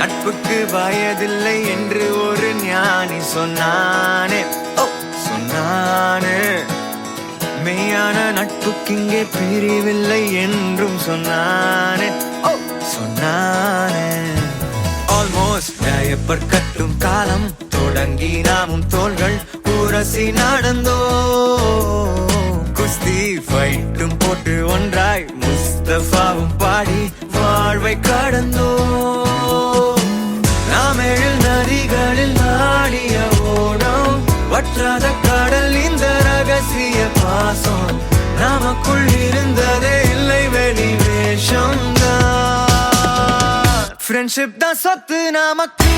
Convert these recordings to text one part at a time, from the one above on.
நட்புக்கு வயதில்லை என்று ஒரு ஞானி சொன்னானே, ஓ சொன்னானே. மெய்யான நட்புக்கிங்கே பிரிவில்லை என்றும் சொன்னானே, ஓ சொன்னானே. ஆல்மோஸ்ட் டயப்பர் கட்டும் காலம் தொடங்கி நாமும் தோள்கள் உரசி நடந்தோ. குஸ்தி ஃபைட்டும் போட்டு ஒன்றாய் முஸ்தபாவும் பாடி வாழ்வை கடந்தோ. நாம் எழில் நதிகளில் நாடிய ஓடம், வற்றாத கடல் இந்த ரகசிய பாசம். நமக்குள் இருந்ததே இல்லை வெளி வேஷம்தான். ஃப்ரெண்ட்ஷிப் தான் சொத்து நமக்கு,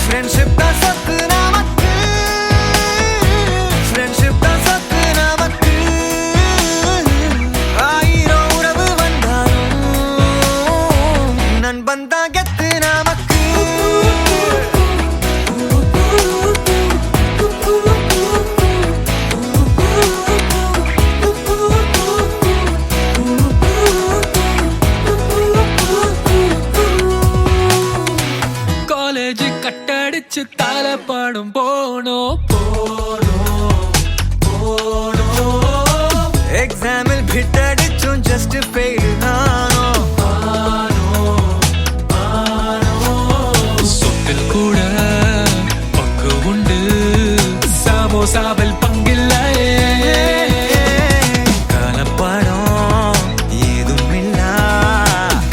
ஃப்ரெண்ட்ஷிப் தான் சொத்து நமக்கு, ஃப்ரெண்ட்ஷிப் தான் சொத்து நமக்கு. ஆயிரம் உறவு வந்தாலும் நண்பன் தான் கெத்து நமக்கு. கட்டடிச்சு தலப்படும் போனோ எக்ஸாமில் பிட்டடிச்சும் ஜஸ்ட் ஃபெயில் நானோ. சொத்தில் கூட பங்கு உண்டு, சமோசாவில் பங்கில்லையே. கலப்படம் ஏதும் இல்ல,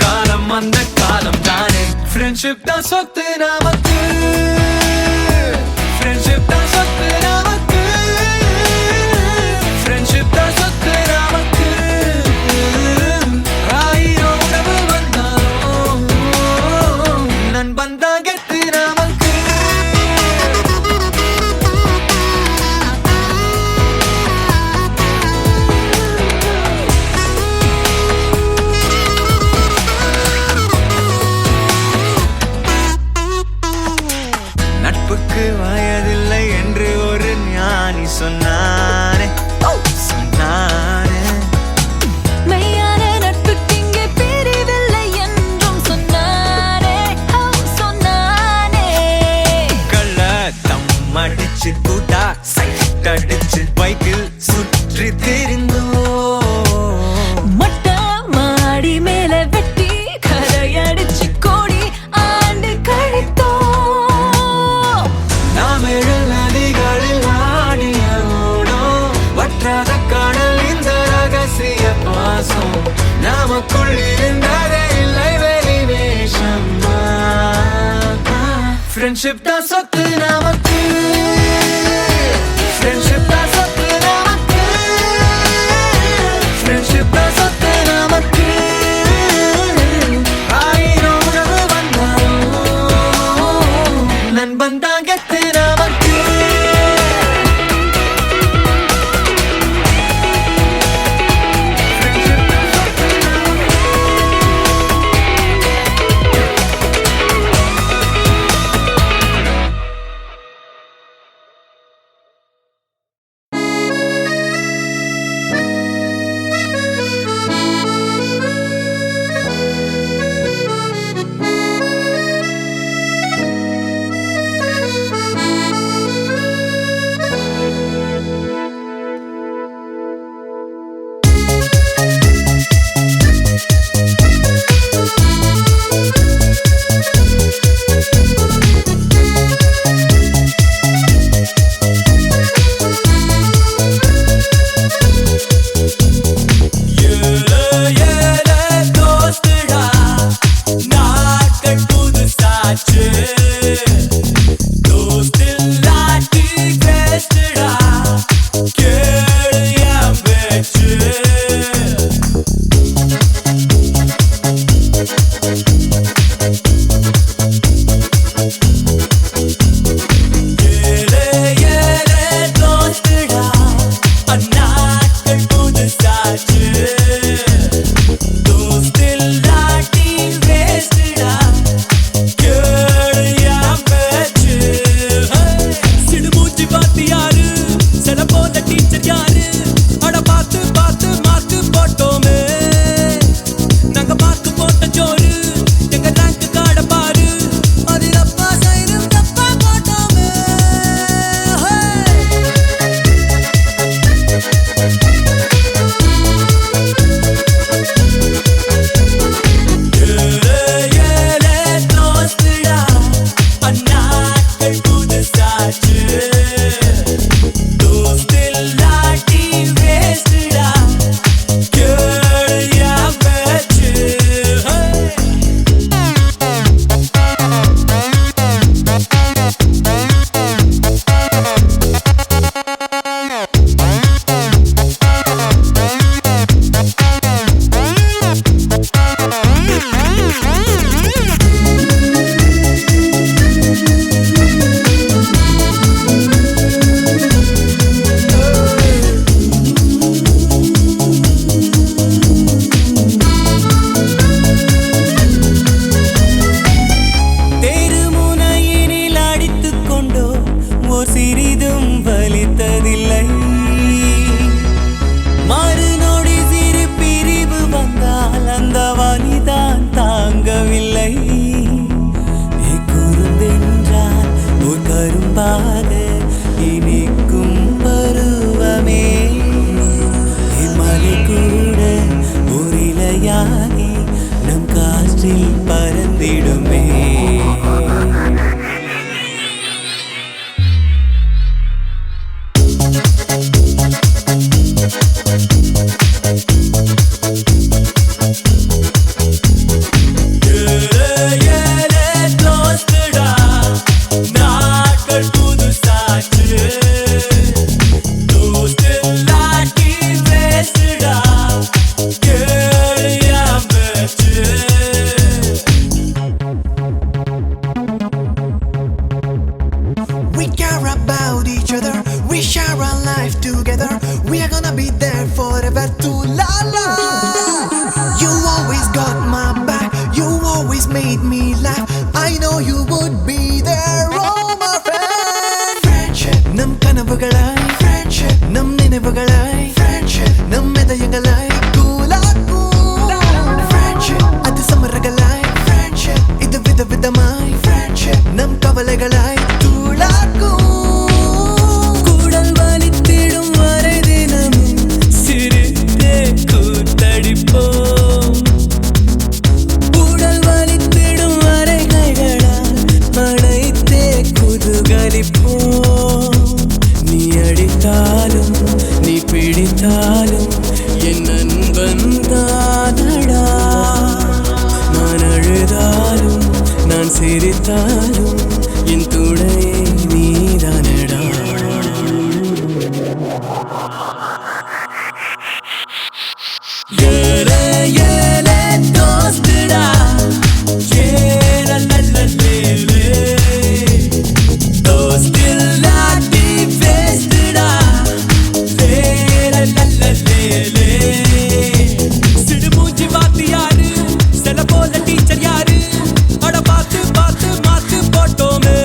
காலம் அந்த காலம் தானே. ஃப்ரெண்ட்ஷிப் தான் சொத்து நமக்கு, ஃப்ரெண்ட்ஷிப் தான் சொத்து நமக்கு, ஃப்ரெண்ட்ஷிப் தான் சொத்து நமக்கு. ஆயிரம் உறவு வந்தாலும் நண்பன் தான் கெத்து நமக்கு. நட்புக்கு வயதில்லை என்று ஒரு ஞானி சொன்னானே, சொன்னானே. மெய்யான நட்புக்கிங்கே பிரிவில்லை என்றும் சொன்னானே, சொன்னானே. கள்ள தம் அடிச்சு கூட்டா சைட் அடிச்சு பைக்கில் சுற்றி திரிந்தோ. மொட்டை மாடி மேல வெட்டி கரையடிச்சு கோடி ஆண்டு கழித்தோ. நாம் எழில் நதிகளில் ஆடிய ஓடம், வற்றாத கடல் இந்த ரகசிய பாசம். நமக்குள் இருந்ததே இல்லை வெளி வேஷம். ஃப்ரெண்ட்ஷிப் தான் சொத்து நமக்கு, ஃப்ரெண்ட்ஷிப் தான் சொத்து நமக்கு, ஃப்ரெண்ட்ஷிப் தான் சொத்து நமக்கு. ஆயிரம் உறவு வந்தாலும் நண்பன் தான் கெத்து நமக்கு. பறந்திடுமே. We care about each other, we share our life together. We are gonna be there forever too, la la. You always got my back, you always made me laugh. I know you would be there, oh my friend. Friendship, nam kanavugalai. Friendship, nam ninevugalai. Friendship, nam medayangalai. Cool. Friendship, adu samaragalai. Friendship, idu vida vidamai. Friendship, nam kavalagalai. கூடல் வலித்திடும் வரை தினமும் சிரித்தே கூத்தடிப்போம். கூடல் வலித்திடும் வரை கைகளால் அணைத்தே குதூகலிப்போம். நீ அடித்தாலும் நீ பிடித்தாலும் என் நண்பன் தானடா. நான் அழுதாலும் நான் சிரித்தாலும் என் துணையே நீதானடா. ஏலே ஏலே தோஸ்துடா, ஏலலலலேலே. தோஸ்தில்லாட்டி வேஸ்டுடா, லேலலலலேலே. சிடுமூஞ்சி வாத்தியாரு, செல போல டீச்சர் யாரு? அட பார்த்து பார்த்து மாத்து போட்டோமே.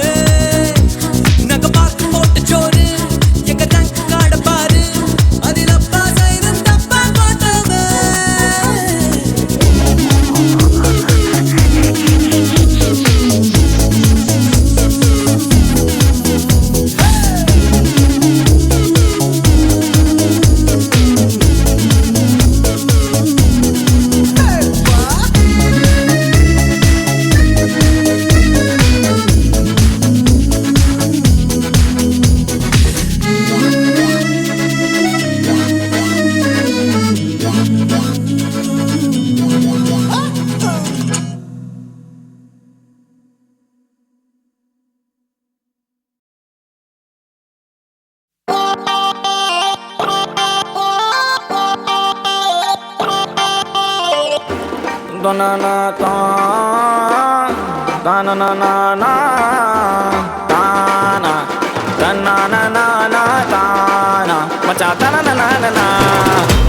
நாங்க பார்த்து போட்ட சோறு எங்க ரேங்க் கார்ட பாரு, அதில் அப்பா சைடும் தப்பா போட்டோமே.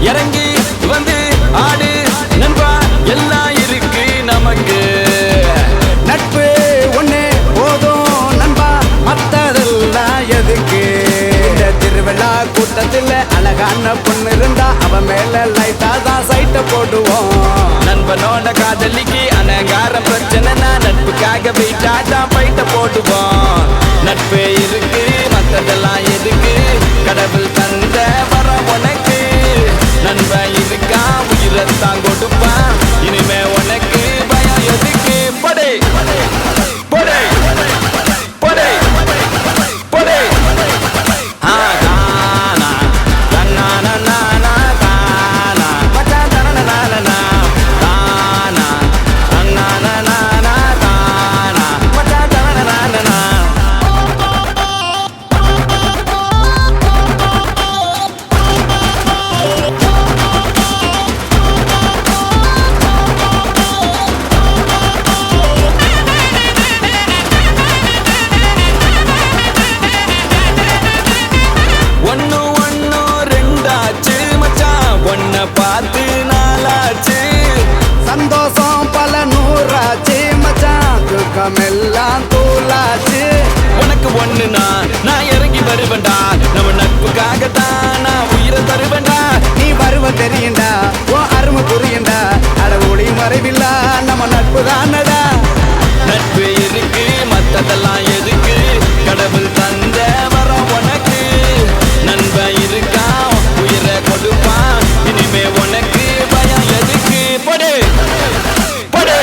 இறங்கி வந்து ஆடு நண்பா, எல்லாம் இருக்கு நமக்கு. நட்பு ஒண்ணு போதும் நண்பா, மத்ததெல்லாம் எதுக்கு? இந்த திருவிழா கூட்டத்தில் அழகான பொண்ணு இருந்தா அவ மேல லைட்டா தான் சைட்ட போடுவோம். நண்பனோட காதலிக்கு அனகார பிரச்சனைனா நட்புக்காக வெயிட்டா தான் பைட்ட போடுவோம். நட்பு இருக்கு மத்ததெல்லாம் எதுக்கு? கடவுள் தந்த வர உனக்கு. நண்பன் இருக்கா உயிரத்தான் கொடுப்பான், இனிமே உனக்கு பயம் எதுக்கு? படை படை படை படை. தானா தன்னானா தானா மச்சா தனனா தானா தன்னானா தானா மச்சா தனனா. பார்த்து நாளாச்சு, சந்தோஷம் பல நூறாச்சு மச்சான், துக்கமெல்லாம் தூளாச்சு. உனக்கு ஒண்ணுனா நான் இறங்கி வருவேன்டா, நம்ம நட்புக்காகத்தான் நான் உயிரை தருவேன்டா. நீ வருவ தெரியுண்டா, உன் அருமை புரியுண்டா, அட ஒளி மறைவில்லா நம்ம நட்பு தானடா. நட்பு இருக்கு மத்ததெல்லாம் எதுக்கு? கடவுள் தந்த வரம் உனக்கு. நண்பன் இருக்கான் உயிரை கொடுப்பான், இனிமே உனக்கு பயம் எதுக்கு? படு படு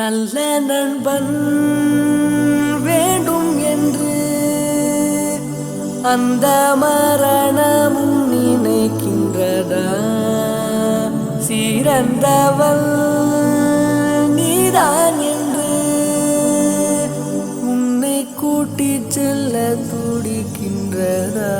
நல்ல நண்பன் வேண்டும் என்று அந்த மரணமும் நினைக்கின்றதா சிறந்தவள் நீதான் என்று உன்னை கூட்டிச் செல்ல துடிக்கின்றதா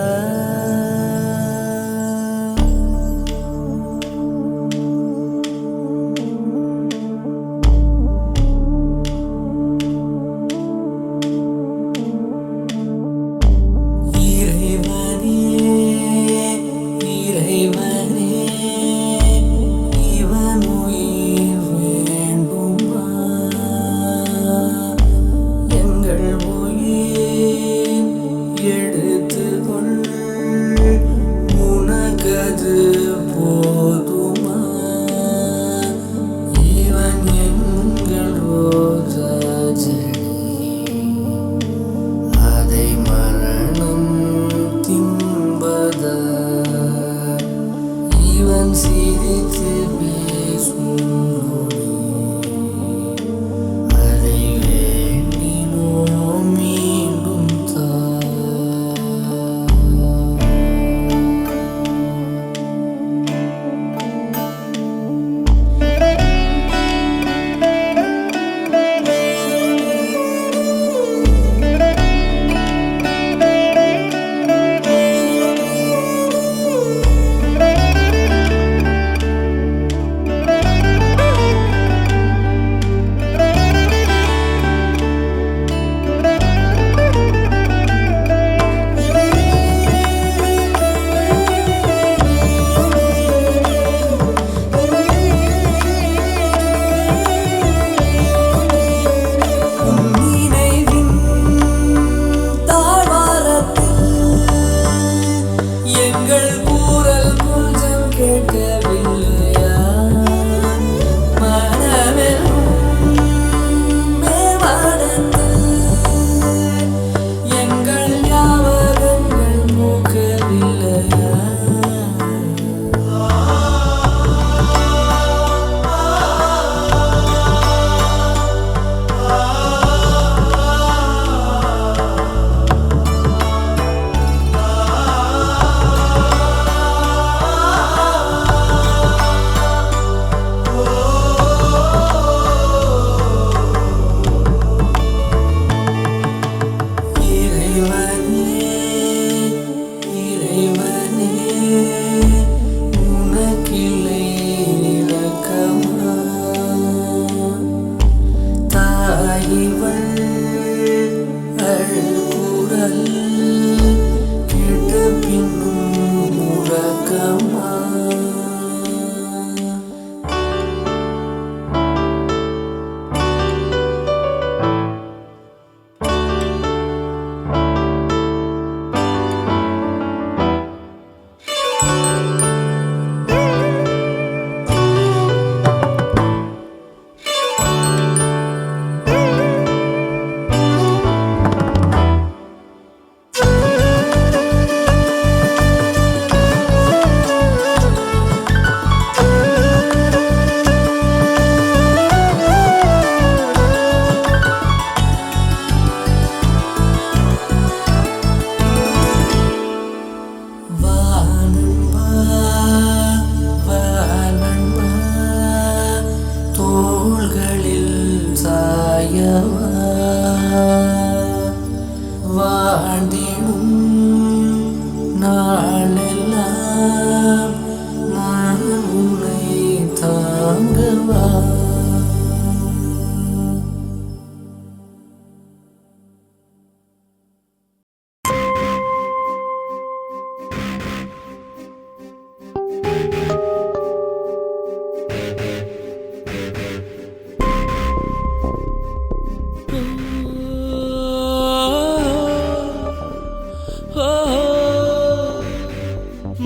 வாழ்ந்திடும் நாளெல்லாம் நான் உன்னை தாங்கவா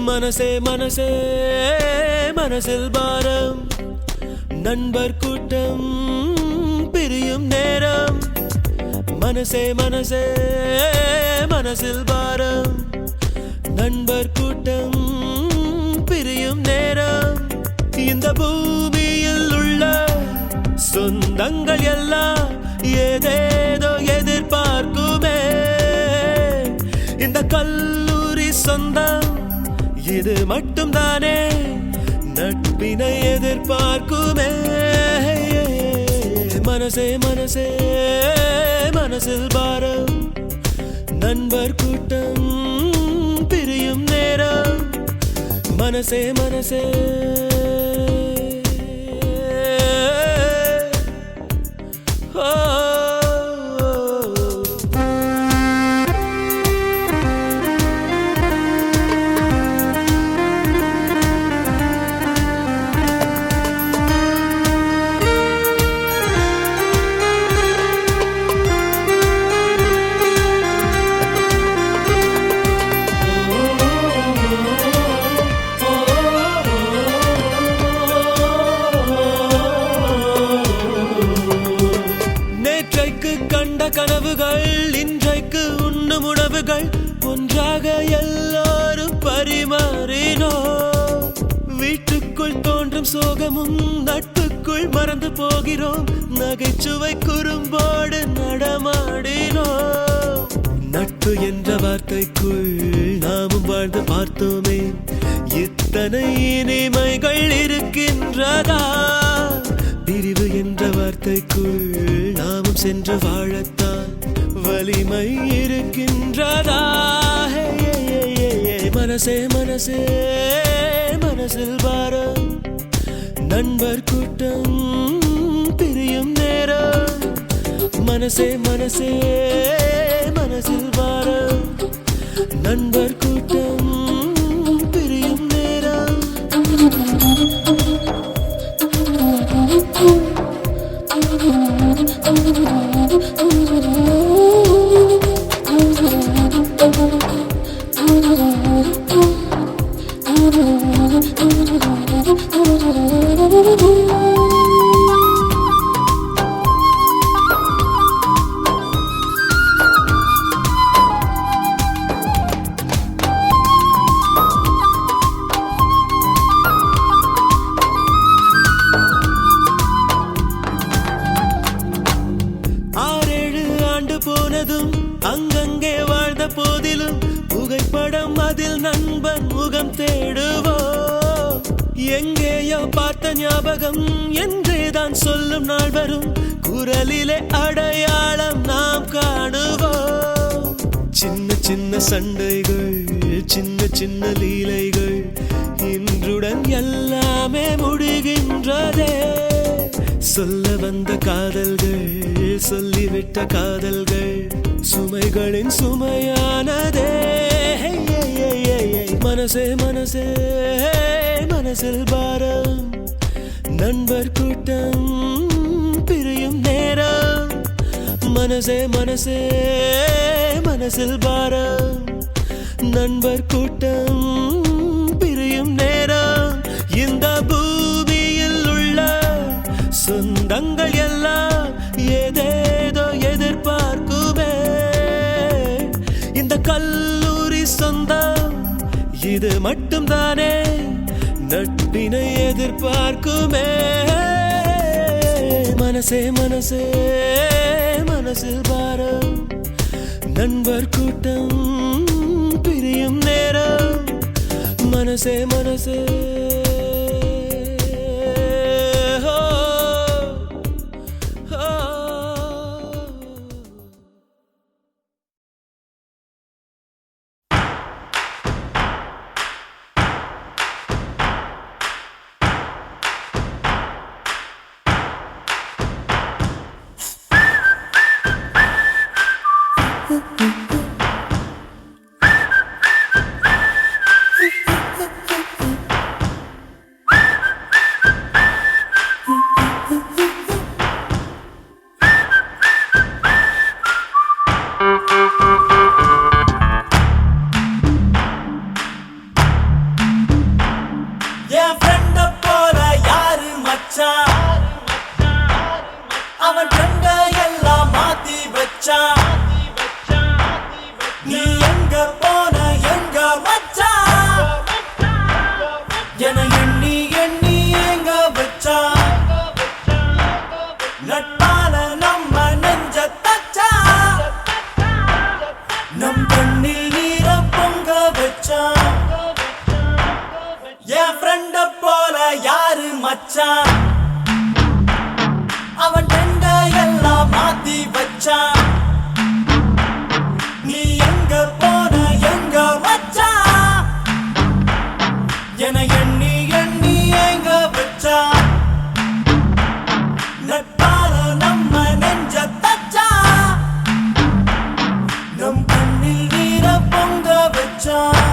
மனசே மனசே மனசில் பாரம் நண்பர் கூட்டம் பிரியும் நேரம் மனசே மனசே மனசில் பாரம் நண்பர் கூட்டம் பிரியும் நேரம் இந்த பூமியில் உள்ள சொந்தங்கள் எல்லாம் ஏதேதோ எதிர்பார்க்குமே இந்த கல்லூரி சொந்தம் இது மட்டும் தானே நட்பினை எதிர்பார்க்குமே மனசே மனசே மனசில் பாரம் நண்பர் கூட்டம் பிரியும் நேரம் மனசே மனசே கனவுகள் இன்றைக்கு உண்ணும் உணவுகள் ஒன்றாக எல்லாரும் பரிமாறினோ வீட்டுக்குள் தோன்றும் சோகமும் நட்புக்குள் மறந்து போகிறோம் நகைச்சுவை குறும்போடு நடமாடினோ நட்பு என்ற வார்த்தைக்குள் நாமும் வாழ்ந்து பார்த்தோமே இத்தனை இனிமைகள் இருக்கின்றதா பிரிவு என்ற வார்த்தைக்குள் நாமும் சென்று வாழத்தான் வலிமை இருக்கின்றதா மனசே மனசே மனசில் பாரம் நண்பர் கூட்டம் பிரியும் நேரம் மனசே மனசே மனசில் பாரம் நண்பர் கூட்டம் பிரியும் நேரம் போனதும் அங்கங்கே வாழ்ந்த போதிலும் புகைப்படம் அதில் நண்பன் முகம் தேடுவோ எங்கேயோ பார்த்த ஞாபகம் என்றேதான் சொல்லும் நாள் வரும் குரலிலே அடையாளம் நாம் காணுவோம் சின்ன சின்ன சண்டைகள் சின்ன சின்ன லீலைகள் இன்றுடன் எல்லாமே முடிகின்றதே சொல்ல வந்த காதல்கள் சொல்லிவிட்ட காதல்கள் சுமைகளின் சுமையானதே மனசே மனசே மனசில் பாரம் நண்பர் கூட்டம் பிரியும் நேரம் மனசே மனசே மனசில் பாரம் நண்பர் கூட்டம் பிரியும் நேரம் இந்த பூமியில் உள்ள சொந்தங்கள் எல்லாம் ஏதேதோ எதிர்பார்க்குமே இந்த கல்லூரி சொந்தம் இது மட்டும் தானே நட்பினை எதிர்பார்க்குமே மனசே மனசே மனசில் பாரம் நண்பர் கூட்டம் பிரியும் நேரம் மனசே மனசே யாரு மச்சான் அவன் டெண்ட எல்லாம் மாத்தி வச்சான் நீ எங்க போன எங்க மச்சான் என எண்ணி எண்ணி எங்க வச்சான் நட்பால நம்ம நெஞ்ச தச்சான் நம் கண்ணில் நீர பொங்க வச்சான்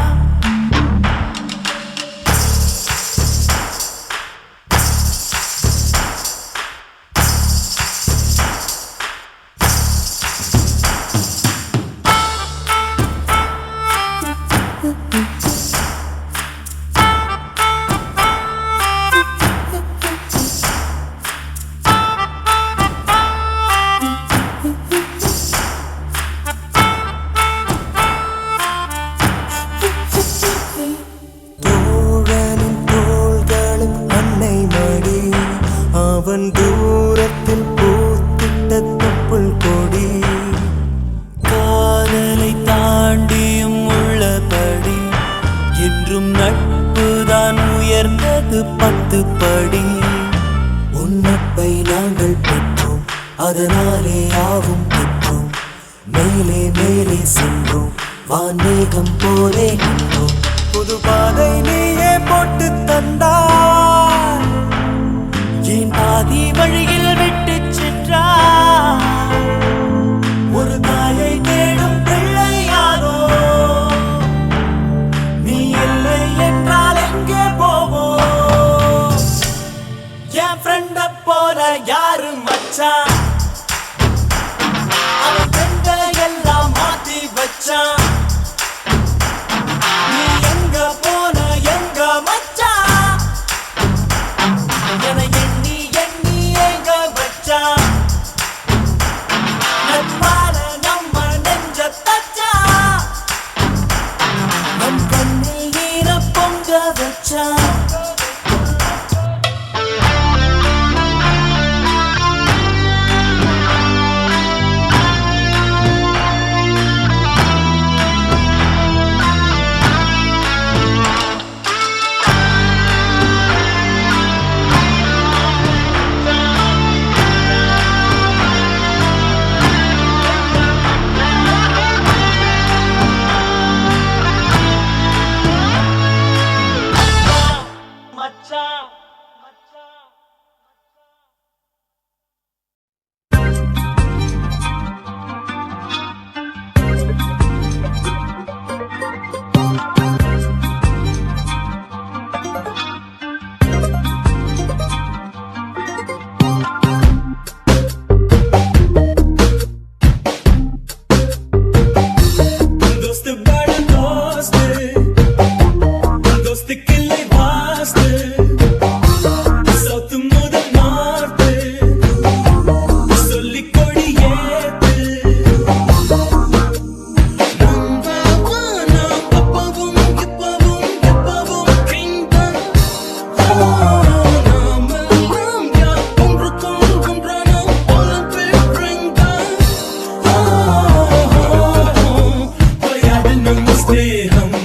தோழனின் தோள்களும் அன்னை மடி அவன் தூரத்தில் பூத்திட்ட தொப்புள் கொடி காதலை தாண்டியும் உள்ளபடி என்றும் நட்புதான் உயர்ந்தது 10 படி உன்னப்பை நாங்கள் பெற்றோம் அதனாலே யாவும் பெற்றோம் மேலே மேலே சென்றோம் வான்மேகம் போலே நின்றோம் புது பாதை நீயே போட்டு தந்தாய் என் பாதி வழியில் விட்டு சென்றாய் ஒரு தாயை தேடும் பிள்ளையாரோ நீ இல்லை என்றால் எங்கே போவோம் என் ஃப்ரெண்ட போல யாரு மச்சான் அவன் ஃப்ரெண்ட எல்லாம் மாத்தி வச்சான் நீ எங்க போன எங்க மச்சான் என எண்ணி எண்ணி எங்க வச்சான் நட்பால நம்ம நெஞ்ச தச்சான் நம் கண்ணில் நீர பொங்க வச்சான் மச்சான் दोस्त बड़ा दोस्त दोस्त किले वास्ते சவுத் முதல் நார்த்து சொல்லி கொடியேத்து நம்பவானா அப்பவும் இப்பவும் எப்பவும் கிங்டம் நாமெல்லாம் யார் ஒன்றுக்கும் ஒன்றான ஒலிம்பிக் ரிங்கம் விளையாடு நம்ம ஸ்நேகம்